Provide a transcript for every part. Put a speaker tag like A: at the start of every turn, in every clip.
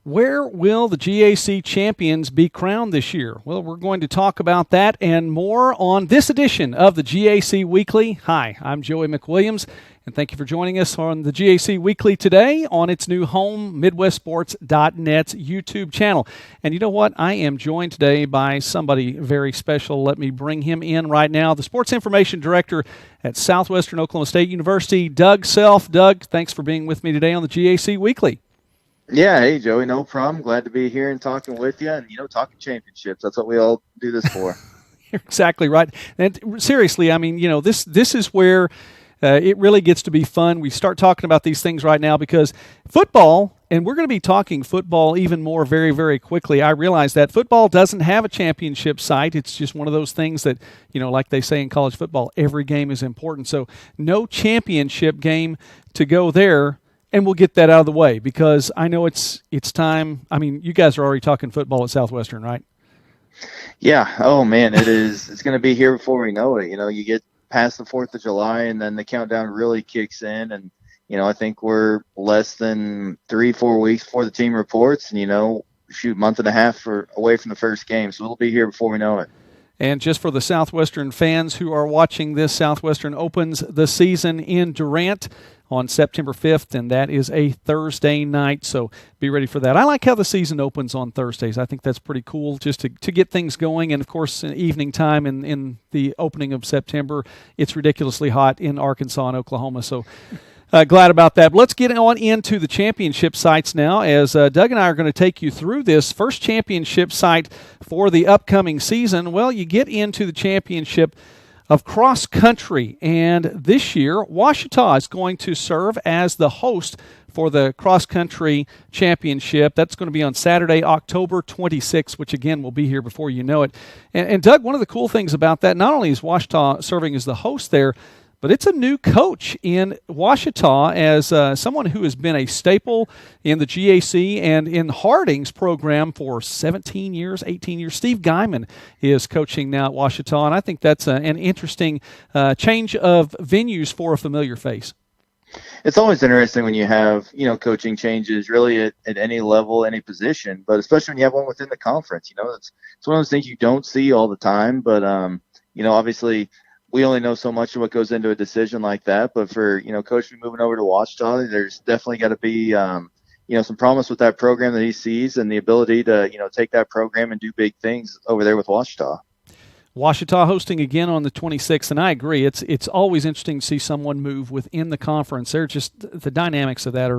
A: Where will the GAC champions be crowned this year? Well, we're going to talk about that and more on this edition of the GAC Weekly. Hi, I'm Joey McWilliams, and thank you for joining us on the GAC Weekly today on its new home, MidwestSports.net's YouTube channel. And you know what? I am joined today by somebody very special. Let me bring him in right now, the Sports Information Director at Southwestern Oklahoma State University, Doug Self. Doug, thanks for being with me today on the GAC Weekly.
B: Yeah, hey, Joey, no problem. Glad to be here and talking with you and, talking championships. That's what we all do this for.
A: You're exactly right. And seriously, I mean, this is where it really gets to be fun. We start talking about these things right now because football, and we're going to be talking football even more very, very quickly. I realize that football doesn't have a championship site. It's just one of those things that, like they say in college football, every game is important. So no championship game to go there. And we'll get that out of the way because I know it's time. I mean, you guys are already talking football at Southwestern, right?
B: Yeah. Oh, man, it is. It's going to be here before we know it. You get past the 4th of July and then the countdown really kicks in. And, I think we're less than 3-4 weeks before the team reports and, month and a half away from the first game. So it'll be here before we know it.
A: And just for the Southwestern fans who are watching this, Southwestern opens the season in Durant on September 5th, and that is a Thursday night, so be ready for that. I like how the season opens on Thursdays. I think that's pretty cool just to get things going, and, of course, in evening time in the opening of September, it's ridiculously hot in Arkansas and Oklahoma, so glad about that. But let's get on into the championship sites now, as Doug and I are going to take you through this first championship site for the upcoming season. Well, you get into the championship of cross country, and this year Ouachita is going to serve as the host for the cross country championship. That's going to be on Saturday, October 26th, which again will be here before you know it. And Doug, one of the cool things about that, not only is Ouachita serving as the host there, but it's a new coach in Ouachita as someone who has been a staple in the GAC and in Harding's program for 17 years, 18 years. Steve Guyman is coaching now at Ouachita, and I think that's an interesting change of venues for a familiar face.
B: It's always interesting when you have, coaching changes really at any level, any position, but especially when you have one within the conference. It's one of those things you don't see all the time, but, obviously – we only know so much of what goes into a decision like that, but for, Coach moving over to Ouachita, there's definitely got to be, some promise with that program that he sees and the ability to, take that program and do big things over there with Ouachita.
A: Ouachita hosting again on the 26th, and I agree. It's always interesting to see someone move within the conference. They're just the dynamics of that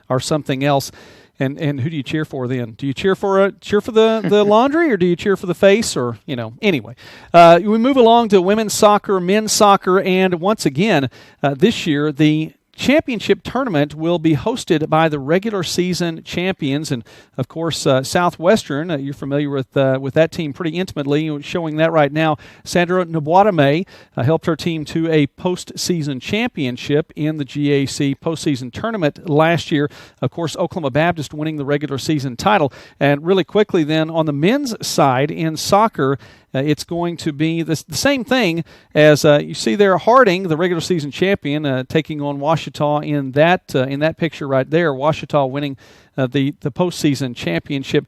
A: are something else. And who do you cheer for then? Do you cheer for the laundry, or do you cheer for the face, or Anyway, we move along to women's soccer, men's soccer, and once again this year the championship tournament will be hosted by the regular season champions, and of course Southwestern. You're familiar with that team pretty intimately, showing that right now. Sandra Nwaudame helped her team to a postseason championship in the GAC postseason tournament last year. Of course, Oklahoma Baptist winning the regular season title. And really quickly then, on the men's side in soccer, it's going to be the same thing as you see there. Harding, the regular season champion, taking on Ouachita in that picture right there. Ouachita winning the postseason championship.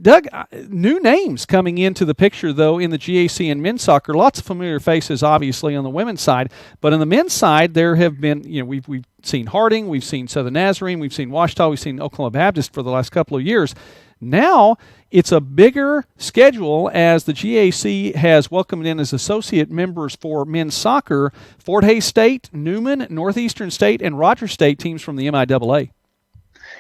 A: Doug, new names coming into the picture though in the GAC and men's soccer. Lots of familiar faces, obviously, on the women's side, but on the men's side there have been we've seen Harding, we've seen Southern Nazarene, we've seen Ouachita, we've seen Oklahoma Baptist for the last couple of years. Now it's a bigger schedule as the GAC has welcomed in as associate members for men's soccer Fort Hays State, Newman, Northeastern State, and Rogers State teams from the MIAA.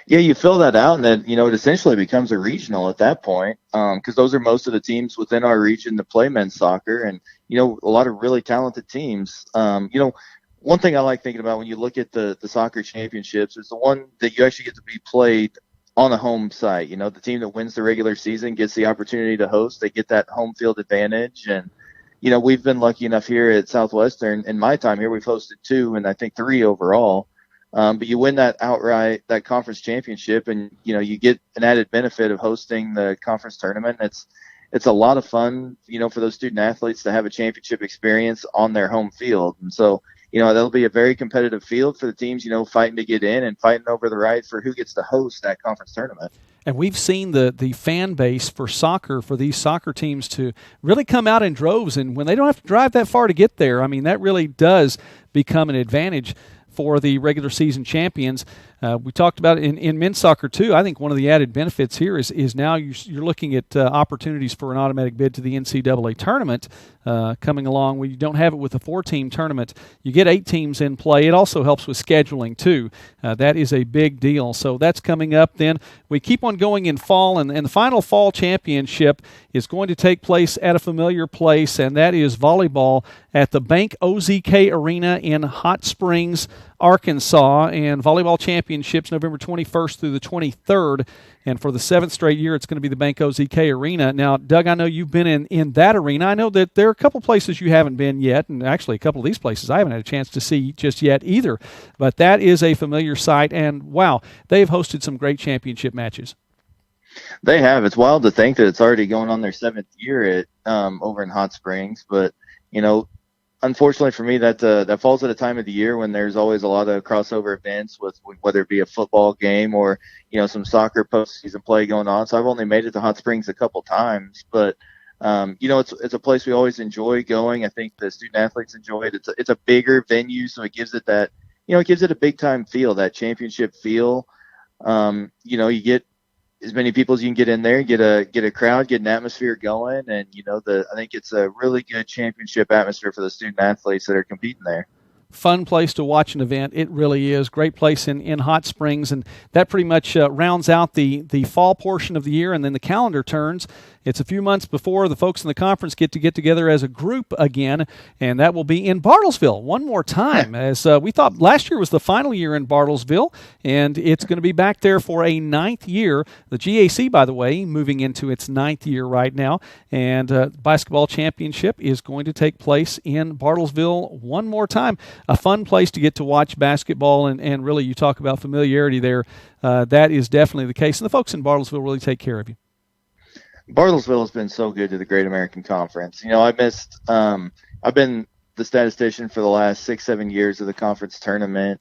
B: Yeah, you fill that out, and then, it essentially becomes a regional at that point because those are most of the teams within our region to play men's soccer and, a lot of really talented teams. One thing I like thinking about when you look at the soccer championships is the one that you actually get to be played on a home site. The team that wins the regular season gets the opportunity to host. They get that home field advantage. And, we've been lucky enough here at Southwestern. In my time here, we've hosted 2 and I think 3 overall. But you win that conference championship and, you get an added benefit of hosting the conference tournament. It's a lot of fun, for those student athletes to have a championship experience on their home field. And so, that'll be a very competitive field for the teams, fighting to get in and fighting over the right for who gets to host that conference tournament.
A: And we've seen the fan base for soccer, for these soccer teams to really come out in droves. And when they don't have to drive that far to get there, I mean, that really does become an advantage for the regular season champions. We talked about it in men's soccer too. I think one of the added benefits here is now you're looking at opportunities for an automatic bid to the NCAA tournament coming along. Where you don't have it with a 4-team tournament, you get 8 teams in play. It also helps with scheduling too. That is a big deal. So that's coming up. Then we keep on going in fall, and the final fall championship is going to take place at a familiar place, and that is volleyball at the Bank OZK Arena in Hot Springs, Arkansas, and volleyball championships November 21st through the 23rd. And for the 7th straight year, it's going to be the Bank OZK Arena. Now, Doug, I know you've been in that arena. I know that there are a couple places you haven't been yet, and actually a couple of these places I haven't had a chance to see just yet either. But that is a familiar sight, and wow, they've hosted some great championship matches.
B: They have. It's wild to think that it's already going on their 7th year at over in Hot Springs, but unfortunately for me, that falls at a time of the year when there's always a lot of crossover events with whether it be a football game or some soccer postseason play going on. So I've only made it to Hot Springs a couple times, but it's a place we always enjoy going. I think the student athletes enjoy it. It's a bigger venue, so it gives it that it gives it a big time feel, that championship feel. You get as many people as you can get in there, get a crowd, get an atmosphere going, and I think it's a really good championship atmosphere for the student athletes that are competing there.
A: Fun place to watch an event. It really is. Great place in Hot Springs, and that pretty much rounds out the fall portion of the year, and then the calendar turns. It's a few months before the folks in the conference get together as a group again, and that will be in Bartlesville one more time. As we thought last year was the final year in Bartlesville, and it's going to be back there for a 9th year. The GAC, by the way, moving into its 9th year right now, and basketball championship is going to take place in Bartlesville one more time. A fun place to get to watch basketball, and really you talk about familiarity there. That is definitely the case, and the folks in Bartlesville really take care of you.
B: Bartlesville has been so good to the Great American Conference. I've been the statistician for the last 6-7 years of the conference tournament.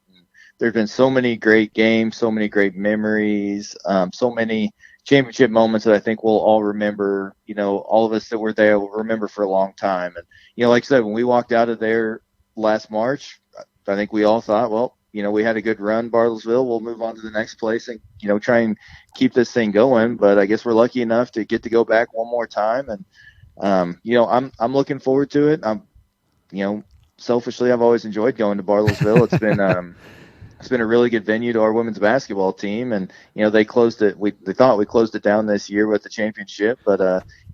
B: There have been so many great games, so many great memories, so many championship moments that I think we'll all remember. All of us that were there will remember for a long time. And, like I said, when we walked out of there last March, I think we all thought, well, we had a good run, Bartlesville. We'll move on to the next place and, try and keep this thing going. But I guess we're lucky enough to get to go back one more time. And, I'm looking forward to it. Selfishly, I've always enjoyed going to Bartlesville. It's been a really good venue to our women's basketball team. And, they closed it. They thought we closed it down this year with the championship, but,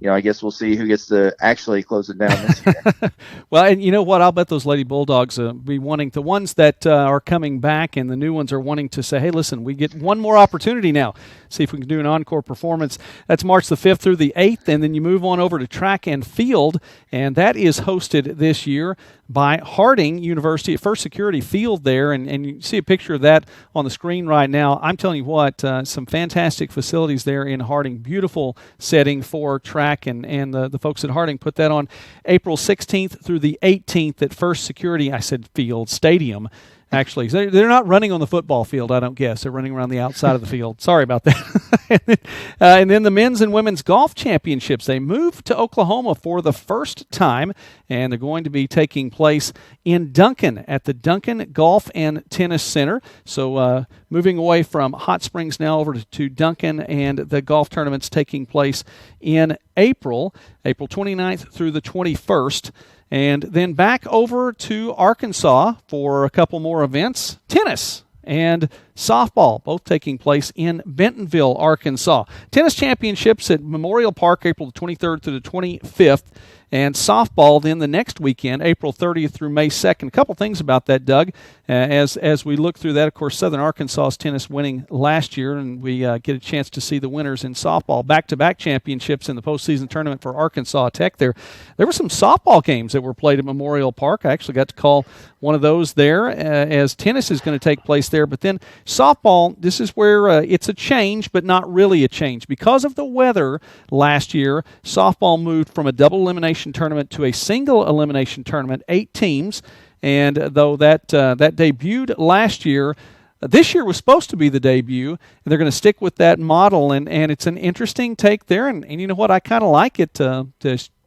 B: I guess we'll see who gets to actually close it down this year.
A: Well, and you know what? I'll bet those Lady Bulldogs be wanting, the ones that are coming back and the new ones are wanting to say, hey, listen, we get one more opportunity now. See if we can do an encore performance. That's March the 5th through the 8th, and then you move on over to track and field, and that is hosted this year by Harding University at First Security Field there, and you see a picture of that on the screen right now. I'm telling you what, some fantastic facilities there in Harding. Beautiful setting for track, and the folks at Harding put that on April 16th through the 18th at First Security, I said field, stadium. Actually, they're not running on the football field, I don't guess. They're running around the outside of the field. Sorry about that. And then the men's and women's golf championships, they moved to Oklahoma for the first time, and they're going to be taking place in Duncan at the Duncan Golf and Tennis Center. So moving away from Hot Springs now over to Duncan, and the golf tournament's taking place in April 29th through the 21st. And then back over to Arkansas for a couple more events. Tennis and softball, both taking place in Bentonville, Arkansas. Tennis championships at Memorial Park, April the 23rd through the 25th. And softball then the next weekend, April 30th through May 2nd. A couple things about that, Doug. As we look through that, of course, Southern Arkansas's tennis winning last year, and we get a chance to see the winners in softball. Back-to-back championships in the postseason tournament for Arkansas Tech there. There were some softball games that were played at Memorial Park. I actually got to call one of those there as tennis is going to take place there. But then softball, this is where it's a change, but not really a change. Because of the weather last year, softball moved from a double elimination tournament to a single elimination tournament, 8 teams. And though that debuted last year, This year was supposed to be the debut, and they're going to stick with that model, and it's an interesting take there. And you know what? I kind of like it to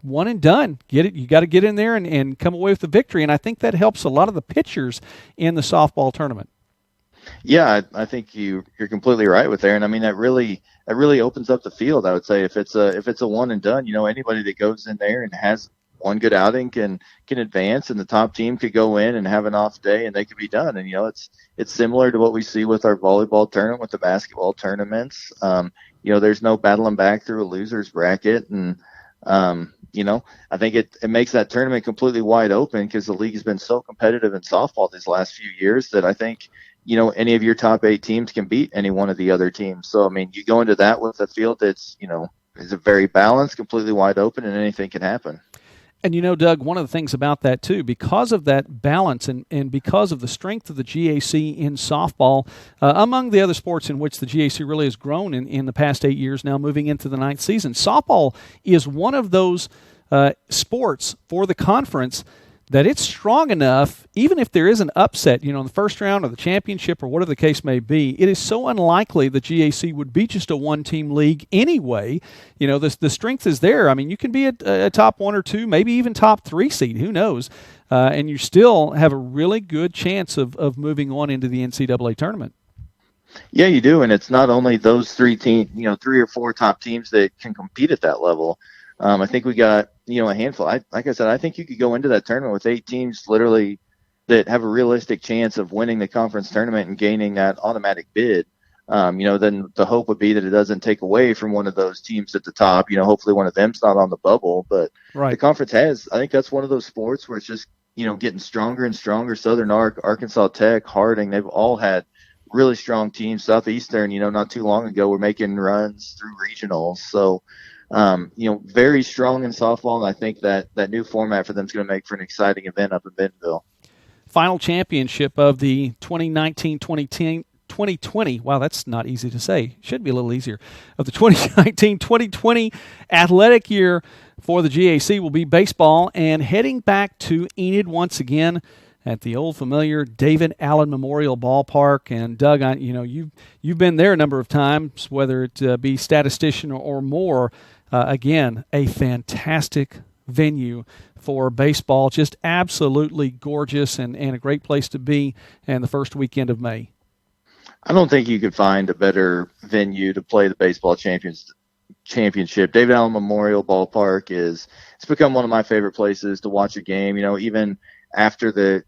A: one and done. Get it? You got to get in there and come away with the victory, and I think that helps a lot of the pitchers in the softball tournament.
B: Yeah, I think you're completely right with Aaron. I mean, that really opens up the field. I would say if it's a one and done, anybody that goes in there and has one good outing can advance, and the top team could go in and have an off day, and they could be done. And it's similar to what we see with our volleyball tournament, with the basketball tournaments. There's no battling back through a losers bracket, and I think it makes that tournament completely wide open because the league has been so competitive in softball these last few years that I think any of your top 8 teams can beat any one of the other teams. So, I mean, you go into that with a field that's, is a very balanced, completely wide open, and anything can happen.
A: And Doug, one of the things about that too, because of that balance and because of the strength of the GAC in softball, among the other sports in which the GAC really has grown in the past 8 years now, moving into the 9th season, softball is one of those sports for the conference that it's strong enough, even if there is an upset, in the first round or the championship or whatever the case may be, it is so unlikely the GAC would be just a one-team league anyway. The strength is there. I mean, you can be a top 1 or 2, maybe even top 3 seed, who knows, and you still have a really good chance of moving on into the NCAA tournament.
B: Yeah, you do, and it's not only those 3 teams, 3 or 4 top teams that can compete at that level. I think we got, a handful. Like I said, I think you could go into that tournament with 8 teams literally that have a realistic chance of winning the conference tournament and gaining that automatic bid. Then the hope would be that it doesn't take away from one of those teams at the top. Hopefully one of them's not on the bubble. But
A: right.
B: The conference has, I think that's one of those sports where it's just, getting stronger and stronger. Southern Arkansas Tech, Harding, they've all had really strong teams. Southeastern, not too long ago, were making runs through regionals. So, very strong in softball, and I think that new format for them is going to make for an exciting event up in Bentonville.
A: Final championship of the 2019-2020. Wow, that's not easy to say. Should be a little easier. Of the 2019-2020 athletic year for the GAC will be baseball, and heading back to Enid once again at the old familiar David Allen Memorial Ballpark. And Doug, you've been there a number of times, whether it be statistician or more. Again, a fantastic venue for baseball, just absolutely gorgeous and a great place to be, and the first weekend of May.
B: I don't think you could find a better venue to play the baseball championship. David Allen Memorial Ballpark it's become one of my favorite places to watch a game. Even after the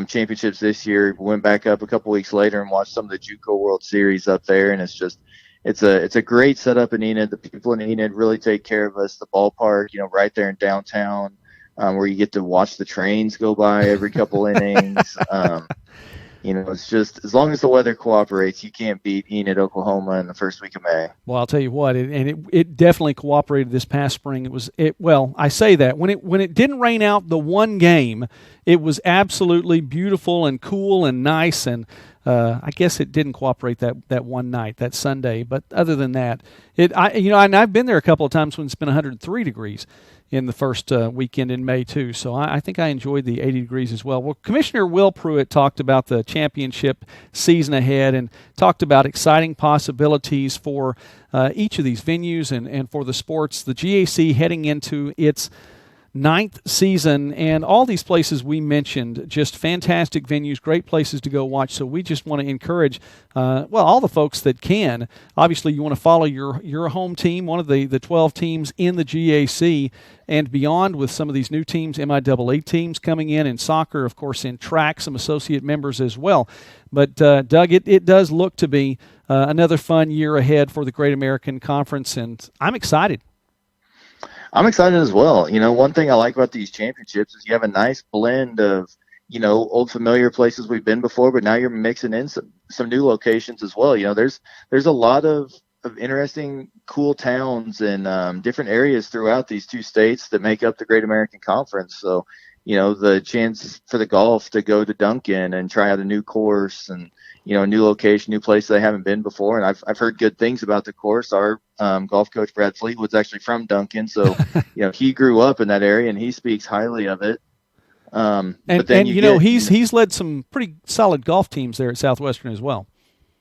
B: championships this year, we went back up a couple weeks later and watched some of the JUCO World Series up there, and it's a great setup in Enid. The people in Enid really take care of us. The ballpark, right there in downtown, where you get to watch the trains go by every couple innings. It's just, as long as the weather cooperates, you can't beat Enid, Oklahoma in the first week of May.
A: Well, I'll tell you what, it definitely cooperated this past spring. I say that when it didn't rain out the one game, it was absolutely beautiful and cool and nice, and I guess it didn't cooperate that one night, that Sunday. But other than that, and I've been there a couple of times when it's been 103 degrees in the first weekend in May too. So I think I enjoyed the 80 degrees as well. Well, Commissioner Will Pruitt talked about the championship season ahead and talked about exciting possibilities for each of these venues and for the sports. The GAC heading into its 9th season, and all these places we mentioned, just fantastic venues, great places to go watch. So we just want to encourage, all the folks that can. Obviously, you want to follow your home team, one of the 12 teams in the GAC, and beyond with some of these new teams, MIAA teams coming in soccer, of course, in track, some associate members as well. But, Doug, it does look to be another fun year ahead for the Great American Conference, and I'm excited.
B: I'm excited as well. One thing I like about these championships is you have a nice blend of, old familiar places we've been before, but now you're mixing in some new locations as well. There's a lot of interesting, cool towns and different areas throughout these 2 states that make up the Great American Conference. So, the chance for the golf to go to Duncan and try out a new course and, a new location, new place they haven't been before. And I've heard good things about the course. Our golf coach, Brad Fleetwood's actually from Duncan. So, he grew up in that area and he speaks highly of it. But then
A: he's led some pretty solid golf teams there at Southwestern as well.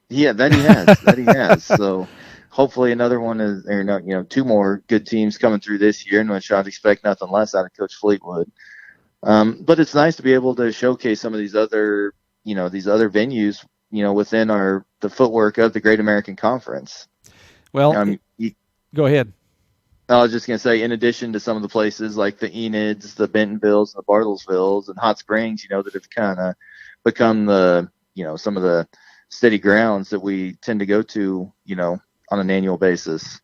B: Yeah, that he has. So hopefully another one is, or two more good teams coming through this year, in which I'd expect nothing less out of Coach Fleetwood. But it's nice to be able to showcase some of these other venues, within the footwork of the Great American Conference.
A: Well, go ahead.
B: I was just going to say, in addition to some of the places like the Enids, the Bentonvilles, the Bartlesvilles, and Hot Springs, that have kind of become the, some of the steady grounds that we tend to go to, on an annual basis.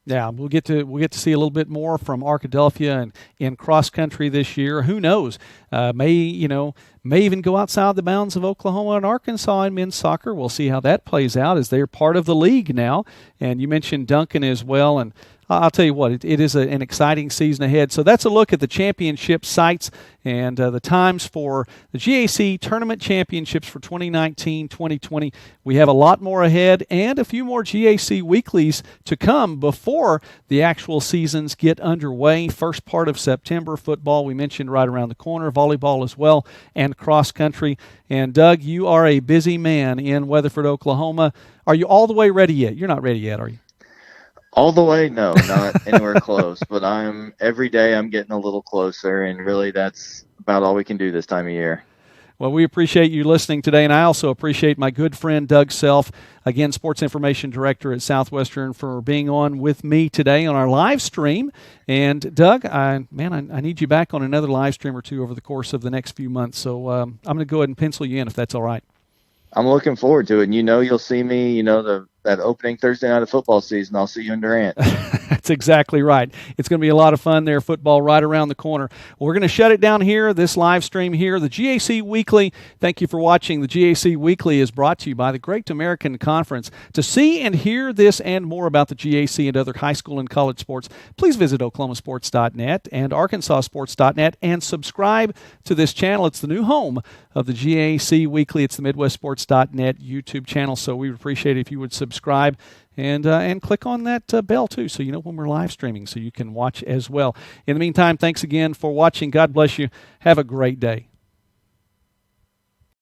A: Yeah, we'll get to see a little bit more from Arkadelphia and in cross country this year. Who knows? May even go outside the bounds of Oklahoma and Arkansas in men's soccer. We'll see how that plays out as they're part of the league now. And you mentioned Duncan as well, and I'll tell you what, it is an exciting season ahead. So that's a look at the championship sites and the times for the GAC Tournament Championships for 2019-2020. We have a lot more ahead and a few more GAC Weeklies to come before the actual seasons get underway. First part of September, football we mentioned right around the corner, volleyball as well, and cross country. And Doug, you are a busy man in Weatherford, Oklahoma. Are you all the way ready yet? You're not ready yet, are you?
B: All the way? No, not anywhere close. But every day I'm getting a little closer, and really that's about all we can do this time of year.
A: Well, we appreciate you listening today, and I also appreciate my good friend Doug Self, again, Sports Information Director at Southwestern, for being on with me today on our live stream. And Doug, I need you back on another live stream or two over the course of the next few months. So I'm going to go ahead and pencil you in if that's all right.
B: I'm looking forward to it. And you'll see me, that opening Thursday night of football season. I'll see you in Durant.
A: That's exactly right. It's going to be a lot of fun there, football right around the corner. Well, we're going to shut it down here, this live stream here, the GAC Weekly. Thank you for watching. The GAC Weekly is brought to you by the Great American Conference. To see and hear this and more about the GAC and other high school and college sports, please visit oklahomasports.net and arkansassports.net and subscribe to this channel. It's the new home of the GAC Weekly. It's the midwestsports.net YouTube channel, so we would appreciate it if you would subscribe and click on that bell too, so you know when we're live streaming, so you can watch as well. In the meantime, thanks again for watching. God bless you. Have a great day.